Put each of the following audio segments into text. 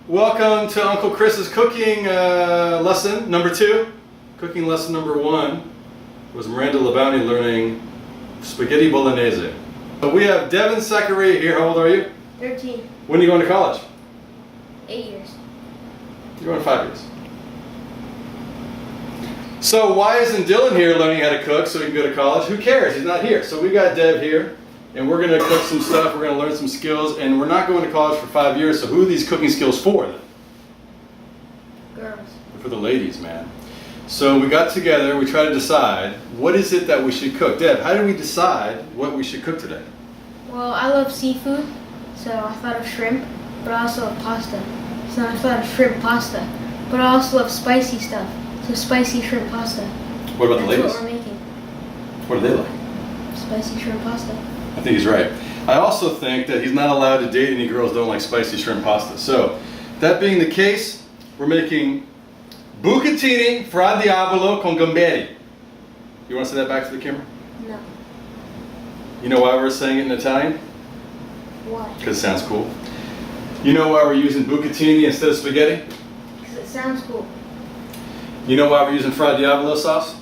Welcome to Uncle Chris's cooking lesson number 2. Cooking lesson number 1 was Miranda Labani learning spaghetti bolognese. So we have Devan Zachary here. How old are you? 13. When are you going to college? 8 years. You're going 5 years. So why isn't Dylan here learning how to cook so he can go to college? Who cares? He's not here. So we got Dev here, and we're going to cook some stuff. We're going to learn some skills, and we're not going to college for 5 years. So who are these cooking skills for then? Girls. For the ladies, man. So we got together. We tried to decide what is it that we should cook. Dev, how do we decide what we should cook today? Well, I love seafood, so I thought of shrimp, but I also love pasta. So I thought of shrimp pasta, but I also love spicy stuff. So spicy shrimp pasta. What about the ladies? That's what we're making. What do they like? Spicy shrimp pasta. I think he's right. I also think that he's not allowed to date any girls who don't like spicy shrimp pasta. So, that being the case, we're making Bucatini Fra Diavolo con Gamberi. You want to say that back to the camera? No. You know why we're saying it in Italian? Why? Because it sounds cool. You know why we're using bucatini instead of spaghetti? Because it sounds cool. You know why we're using Fra Diavolo sauce?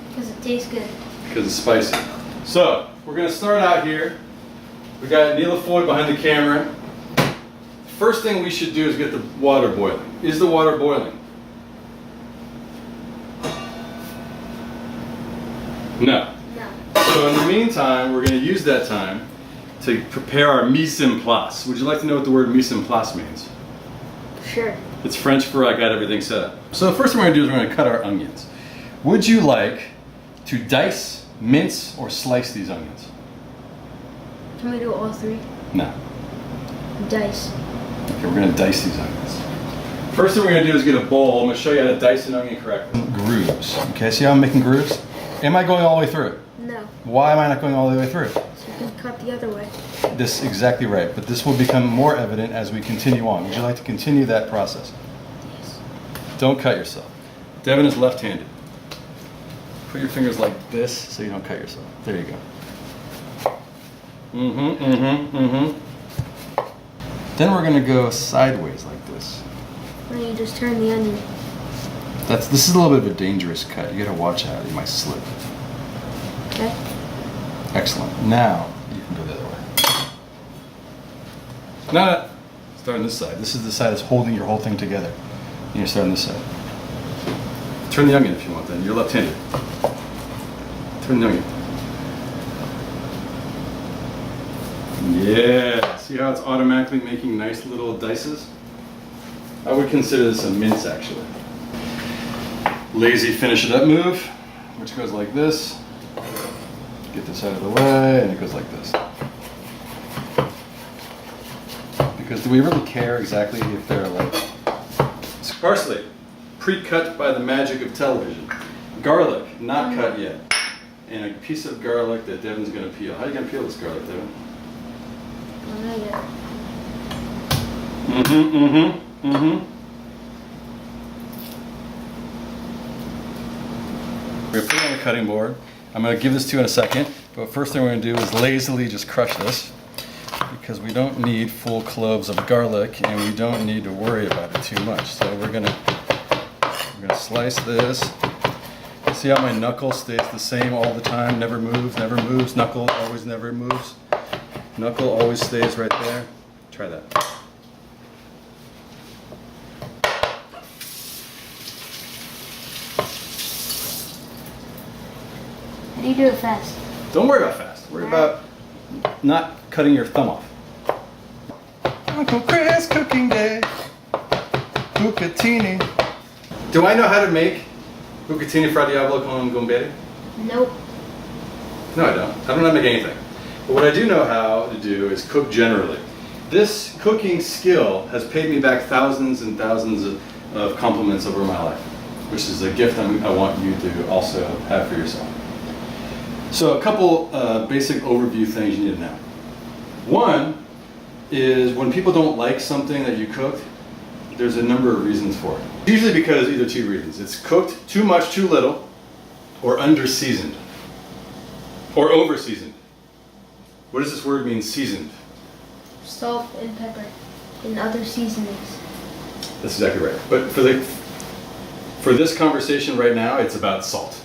Because it tastes good. Because it's spicy. So, we're going to start out here. We got Neela Floyd behind the camera. First thing we should do is get the water boiling. Is the water boiling? No. No. So in the meantime, we're going to use that time to prepare our mise en place. Would you like to know what the word mise en place means? Sure. It's French for I got everything set up. So the first thing we're going to do is we're going to cut our onions. Would you like to dice, mince, or slice these onions? Can we do all 3? No. Dice. Okay, we're going to dice these onions. First thing we're going to do is get a bowl. I'm going to show you how to dice an onion correctly. Grooves. Okay, see how I'm making grooves? Am I going all the way through it? No. Why am I not going all the way through? So you can cut the other way. This exactly right, but this will become more evident as we continue on. Would you like to continue that process? Yes. Don't cut yourself. Devan is left-handed. Put your fingers like this so you don't cut yourself. There you go. Then we're gonna go sideways like this. Then you just turn the onion. This is a little bit of a dangerous cut. You gotta watch out, you might slip. Okay. Excellent. Now you can go the other way. No. Start on this side. This is the side that's holding your whole thing together. And you're starting this side. Turn the onion if you want then. You're left-handed. Turn the onion. Yeah. See how it's automatically making nice little dices? I would consider this a mince actually. Lazy finish it up move, which goes like this. Get this out of the way, and it goes like this. Because do we really care exactly if they're like... Parsley, pre-cut by the magic of television. Garlic, not cut yet. And a piece of garlic that Devan's going to peel. How are you going to peel this garlic, Devan? Not yet. We're going to put it on the cutting board. I'm going to give this to you in a second, but first thing we're going to do is lazily just crush this because we don't need full cloves of garlic and we don't need to worry about it too much. So we're going to slice this. See how my knuckle stays the same all the time, never moves, never moves. Knuckle always never moves. Knuckle always stays right there. Try that. How do you do it fast? Don't worry about fast. Worry about not cutting your thumb off. Uncle Chris cooking day. Bucatini. Do I know how to make Bucatini Fra Diavolo con Gamberi? Nope. No, I don't. I don't know how to make anything. But what I do know how to do is cook generally. This cooking skill has paid me back thousands and thousands of compliments over my life, which is a gift I want you to also have for yourself. So a couple basic overview things you need to know. One is when people don't like something that you cooked, there's a number of reasons for it. Usually because either 2 reasons. It's cooked too much, too little, or under-seasoned, or over-seasoned. What does this word mean, seasoned? Salt and pepper. and other seasonings. That's exactly right. But for this conversation right now, it's about salt.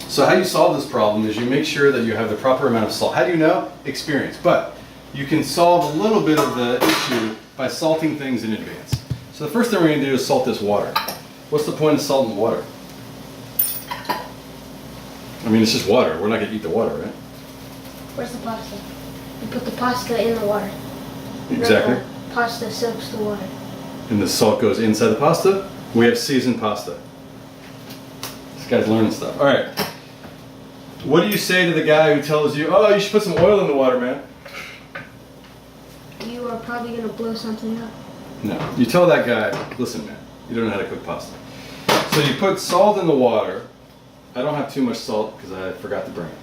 So how you solve this problem is you make sure that you have the proper amount of salt. How do you know? Experience. But you can solve a little bit of the issue by salting things in advance. So the first thing we're going to do is salt this water. What's the point of salting the water? I mean, it's just water. We're not going to eat the water, right? Where's the pasta? You put the pasta in the water. Exactly. Then the pasta soaks the water. And the salt goes inside the pasta. We have seasoned pasta. This guy's learning stuff. All right. What do you say to the guy who tells you, oh, you should put some oil in the water, man? You are probably going to blow something up. No. You tell that guy, listen, man, you don't know how to cook pasta. So you put salt in the water. I don't have too much salt because I forgot to bring it.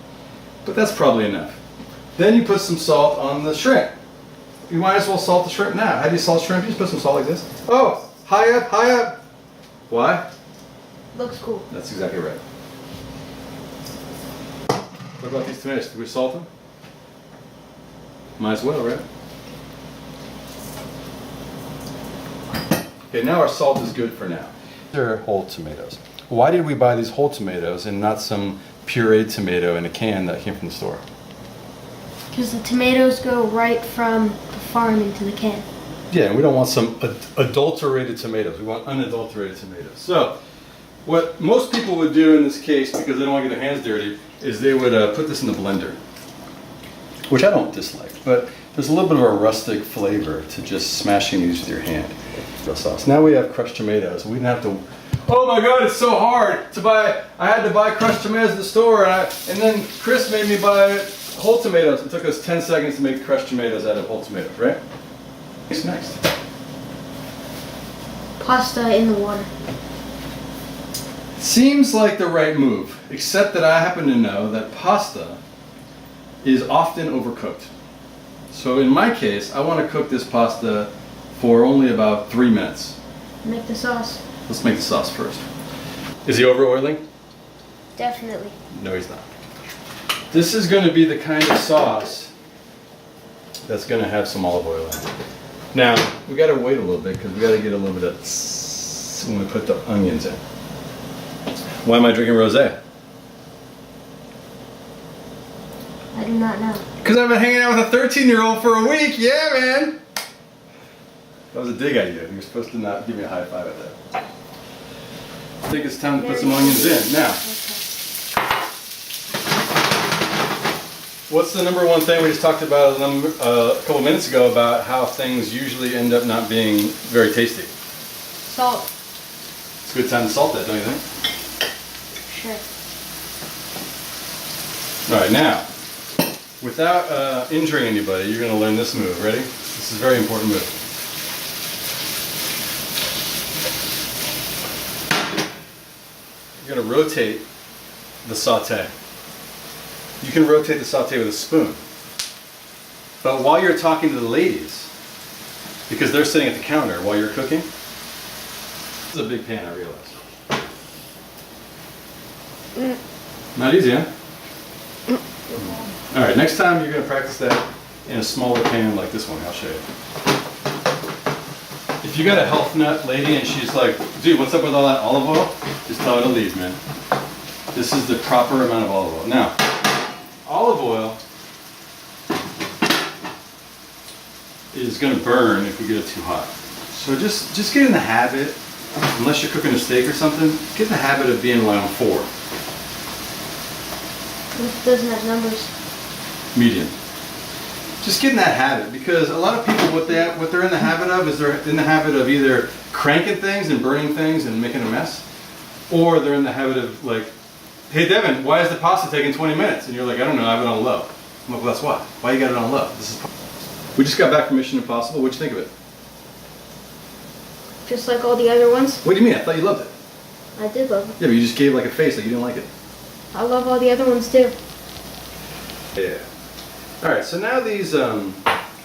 But that's probably enough. Then you put some salt on the shrimp. You might as well salt the shrimp now. How do you salt shrimp? You just put some salt like this. Oh, high up, high up. Why? Looks cool. That's exactly right. What about these tomatoes? Did we salt them? Might as well, right? Okay, now our salt is good for now. They're whole tomatoes. Why did we buy these whole tomatoes and not some pureed tomato in a can that came from the store? Because the tomatoes go right from the farm into the can. Yeah, and we don't want some adulterated tomatoes. We want unadulterated tomatoes. So, what most people would do in this case, because they don't want to get their hands dirty, is they would put this in the blender. Which I don't dislike, but there's a little bit of a rustic flavor to just smashing these with your hand. Sauce. Now we have crushed tomatoes. We didn't have to. Oh my God, it's so hard to buy. I had to buy crushed tomatoes at the store, and then Chris made me buy whole tomatoes. It took us 10 seconds to make crushed tomatoes out of whole tomatoes, right? What's next? Pasta in the water. Seems like the right move, except that I happen to know that pasta is often overcooked. So in my case, I want to cook this pasta for only about 3 minutes. Make the sauce. Let's make the sauce first. Is he over oiling? Definitely. No, he's not. This is going to be the kind of sauce that's going to have some olive oil in it. Now, we got to wait a little bit because we got to get a little bit of tss when we put the onions in. Why am I drinking rosé? I do not know. Because I've been hanging out with a 13-year-old for a week. Yeah, man. That was a dig at you. You're supposed to not give me a high five at that. I think it's time to put some onions in. Now, what's the number one thing we just talked about a couple minutes ago about how things usually end up not being very tasty? Salt. It's a good time to salt that, don't you think? Sure. All right, now, without injuring anybody, you're going to learn this move. Ready? This is a very important move. You're going to rotate the sauté. You can rotate the sauté with a spoon. But while you're talking to the ladies, because they're sitting at the counter while you're cooking, this is a big pan, I realize. Not easy, huh? All right, next time you're going to practice that in a smaller pan like this one. I'll show you. If you got a health nut lady and she's like, dude, what's up with all that olive oil? Just tell her to leave, man. This is the proper amount of olive oil. Now, olive oil is going to burn if we get it too hot. So just get in the habit, unless you're cooking a steak or something, get in the habit of being around 4. It doesn't have numbers. Medium. Just get in that habit, because a lot of people, what they're in the habit of is they're in the habit of either cranking things and burning things and making a mess, or they're in the habit of like, hey Devan, why is the pasta taking 20 minutes? And you're like, I don't know, I have it on low. I'm like, well, that's why. Why you got it on low? We just got back from Mission Impossible. What'd you think of it? Just like all the other ones. What do you mean? I thought you loved it. I did love it. Yeah, but you just gave like a face like you didn't like it. I love all the other ones too. Yeah. All right, so now these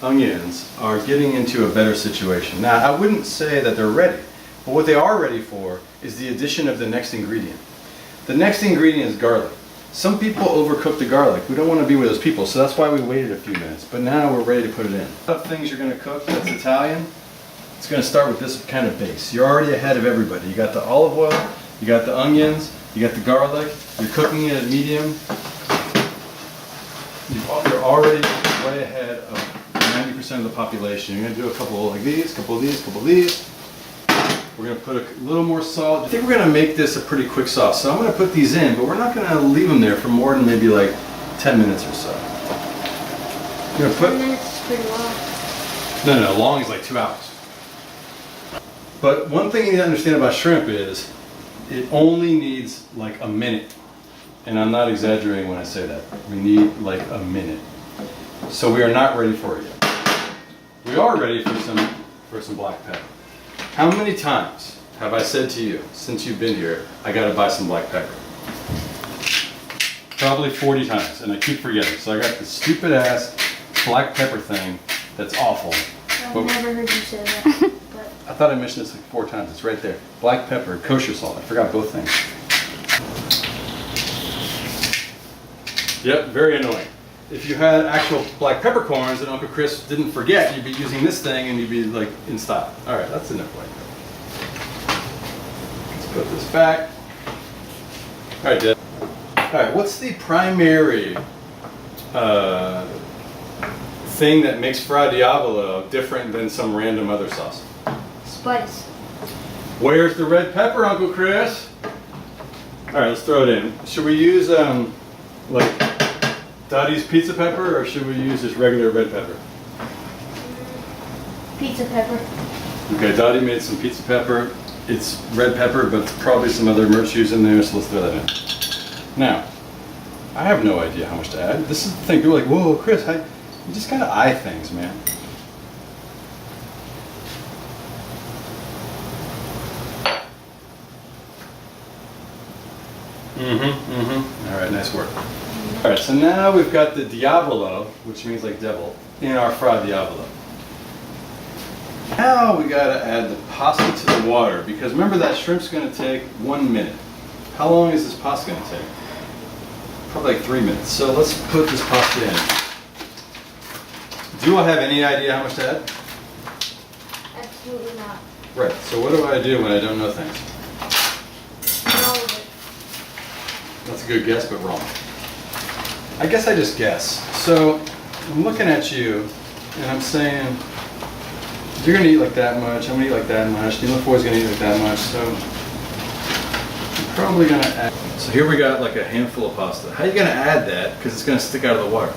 onions are getting into a better situation. Now, I wouldn't say that they're ready, but what they are ready for is the addition of the next ingredient. The next ingredient is garlic. Some people overcook the garlic. We don't want to be with those people, so that's why we waited a few minutes. But now we're ready to put it in. Things you're going to cook that's Italian, it's going to start with this kind of base. You're already ahead of everybody. You got the olive oil, you got the onions, you got the garlic, you're cooking it at medium. You're already way ahead of 90% of the population. You're going to do a couple like these, couple of these, couple of these. We're going to put a little more salt. I think we're going to make this a pretty quick sauce. So I'm going to put these in, but we're not going to leave them there for more than maybe like 10 minutes or so. You're going to put 10 minutes is pretty long. No, long is like 2 hours. But one thing you need to understand about shrimp is it only needs like a minute. And I'm not exaggerating when I say that. We need like a minute. So we are not ready for it yet. We are ready for some black pepper. How many times have I said to you, since you've been here, I gotta buy some black pepper? Probably 40 times, and I keep forgetting. So I got this stupid ass black pepper thing that's awful. I've never heard you say that. But I thought I mentioned this like 4 times. It's right there. Black pepper, kosher salt. I forgot both things. Yep, very annoying. If you had actual black peppercorns and Uncle Chris didn't forget, you'd be using this thing and you'd be like in style. All right, that's enough black pepper. Let's put this back. All right, Dad. All right, what's the primary thing that makes Fra Diavolo different than some random other sauce? spice. Where's the red pepper, Uncle Chris? All right, let's throw it in. Should we use like Dottie's pizza pepper, or should we use just regular red pepper? Pizza pepper. Okay, Dottie made some pizza pepper. It's red pepper, but probably some other merch in there, so let's throw that in. Now, I have no idea how much to add. This is the thing, people are like, whoa, Chris, you just gotta eye things, man. All right, nice work. All right, so now we've got the Diavolo, which means like devil, in our Fra Diavolo. Now we gotta add the pasta to the water, because remember that shrimp's gonna take 1 minute. How long is this pasta gonna take? Probably like 3 minutes. So let's put this pasta in. Do I have any idea how much to add? Absolutely not. Right, so what do I do when I don't know things? All of it. That's a good guess, but wrong. I guess I just guess. So I'm looking at you, and I'm saying, you're gonna eat like that much, I'm gonna eat like that much, Neil LaFoy's gonna eat like that much, so I'm probably gonna add. So here we got like a handful of pasta. How are you gonna add that? Because it's gonna stick out of the water.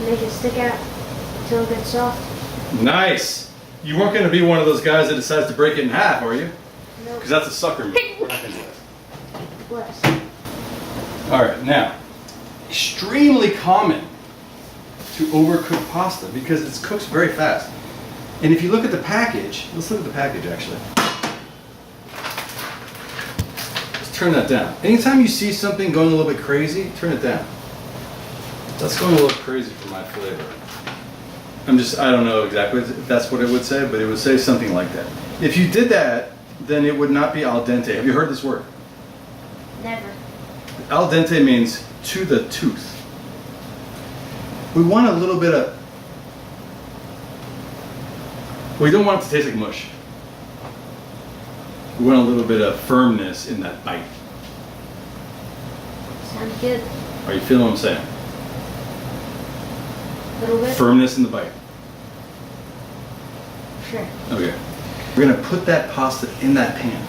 Make it stick out until it gets soft. Nice! You weren't gonna be one of those guys that decides to break it in half, are you? No. Because that's a sucker move. We're not gonna do that. Bless. All right, now, extremely common to overcook pasta because it cooks very fast. And if you look at the package, let's look at the package actually. Let's turn that down. Anytime you see something going a little bit crazy, turn it down. That's going a little crazy for my flavor. I don't know exactly if that's what it would say, but it would say something like that. If you did that, then it would not be al dente. Have you heard this word? Never. Al dente means to the tooth. We want a little bit of, we don't want it to taste like mush. We want a little bit of firmness in that bite. Sounds good. Are you feeling what I'm saying? A little bit? Firmness in the bite. Sure. Okay. We're gonna put that pasta in that pan.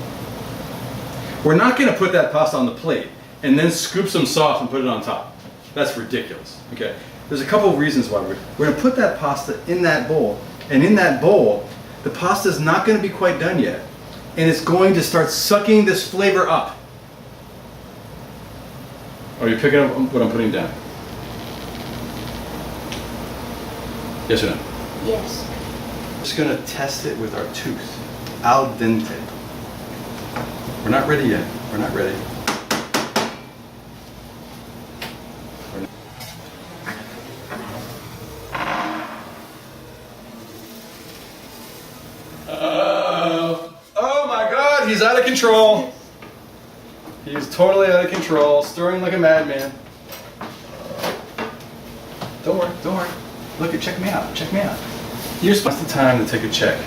We're not gonna put that pasta on the plate and then scoop some sauce and put it on top. That's ridiculous, okay? There's a couple of reasons why we're gonna put that pasta in that bowl, and in that bowl, the pasta is not gonna be quite done yet, and it's going to start sucking this flavor up. Are you picking up what I'm putting down? Yes or no? Yes. Just gonna test it with our tooth, al dente. We're not ready yet. We're not ready. Oh my God, he's out of control. He's is totally out of control, stirring like a madman. Don't worry, don't worry. Look, check me out, check me out. You're supposed to time to take a check.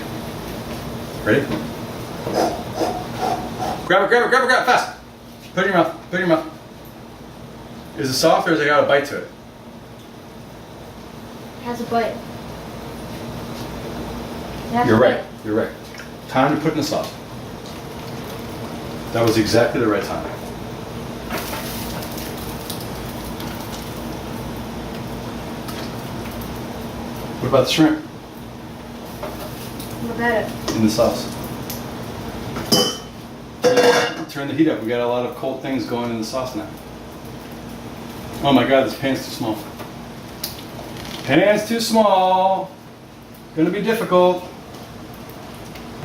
Ready? Grab it, fast! Put it in your mouth, put it in your mouth. Is it soft or has it got a bite to it? It has a bite. You're right, you're right. Time to put in the sauce. That was exactly the right time. What about the shrimp? What about it? In the sauce. Turn the heat up. We got a lot of cold things going in the sauce now. Oh my God, this pan's too small. Pan's too small. Gonna be difficult.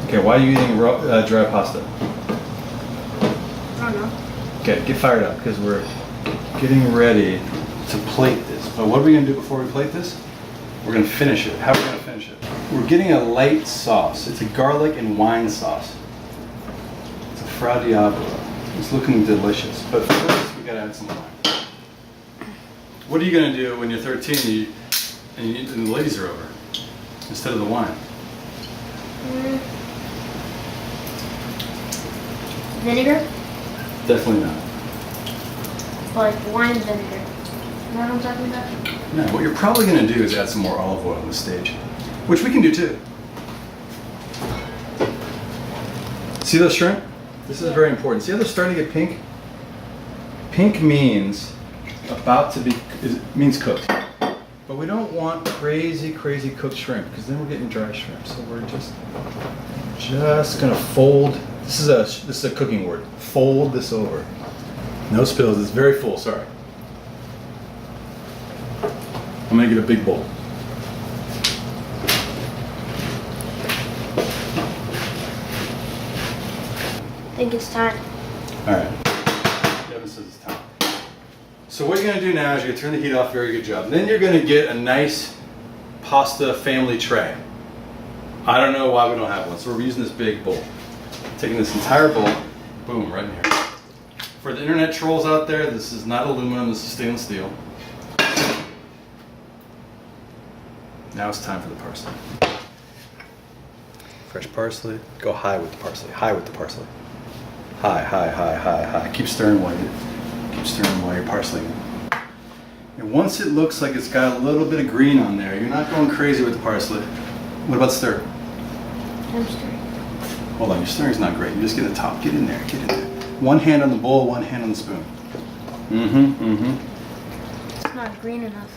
Okay, why are you eating dry pasta? I don't know. Okay, get fired up because we're getting ready to plate this. But what are we gonna do before we plate this? We're gonna finish it. How are we gonna finish it? We're getting a light sauce. It's a garlic and wine sauce. It's a Fra Diavolo. It's looking delicious. But first, we gotta add some wine. What are you gonna do when you're 13 and the ladies are over instead of the wine? Vinegar? Definitely not. Like wine vinegar. You know what I'm talking about? No, what you're probably gonna do is add some more olive oil on this stage, which we can do too. See those shrimp? This is very important. See how they're starting to get pink? Pink means means cooked. But we don't want crazy cooked shrimp because then we're getting dry shrimp. So we're just gonna fold. This is a cooking word. Fold this over. No spills. It's very full. Sorry. I'm gonna get a big bowl. I think it's time. All right. Devin says it's time. So what you're gonna do now is you're gonna turn the heat off. Very good job. And then you're gonna get a nice pasta family tray. I don't know why we don't have one, so we're using this big bowl. Taking this entire bowl, boom, right in here. For the internet trolls out there, this is not aluminum, this is stainless steel. Now it's time for the parsley. Fresh parsley. Go high with the parsley. High with the parsley. High. Keep stirring while you're parsleying. And once it looks like it's got a little bit of green on there, you're not going crazy with the parsley. What about stir? I'm stirring. Hold on, your stirring's not great. You just get the top. Get in there. One hand on the bowl, one hand on the spoon. It's not green enough.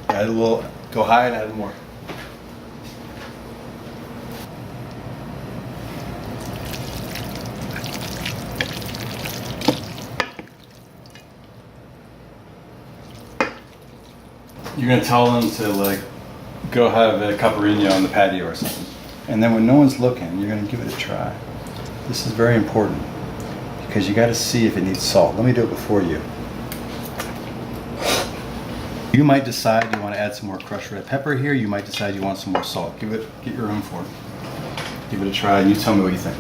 Add a little. Go high and add more. You're gonna tell them to go have a caipirinha on the patio or something. And then when no one's looking, you're gonna give it a try. This is very important because you gotta see if it needs salt. Let me do it before you. You might decide you want to add some more crushed red pepper here. You might decide you want some more salt. Get your own for it. Give it a try and you tell me what you think.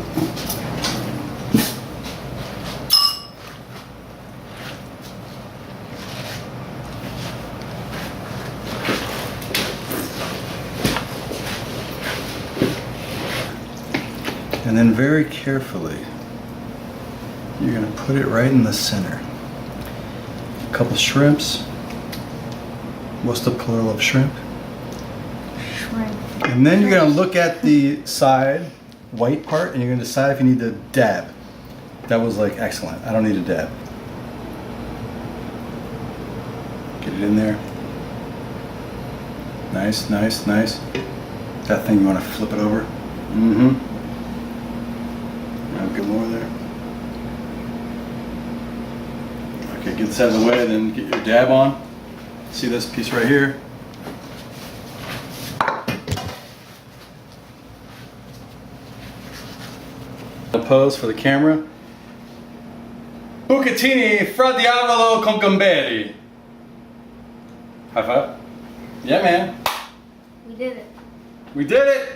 And then very carefully, you're gonna put it right in the center. A couple shrimps. What's the plural of shrimp? Shrimp. And then you're gonna look at the side, white part, and you're gonna decide if you need to dab. That was excellent. I don't need a dab. Get it in there. Nice. That thing, you wanna flip it over? Now get more there. Okay, get this out of the way, then get your dab on. See this piece right here? A pose for the camera. Bucatini Fra Diavolo con Gamberi. High five. Yeah, man. We did it. We did it.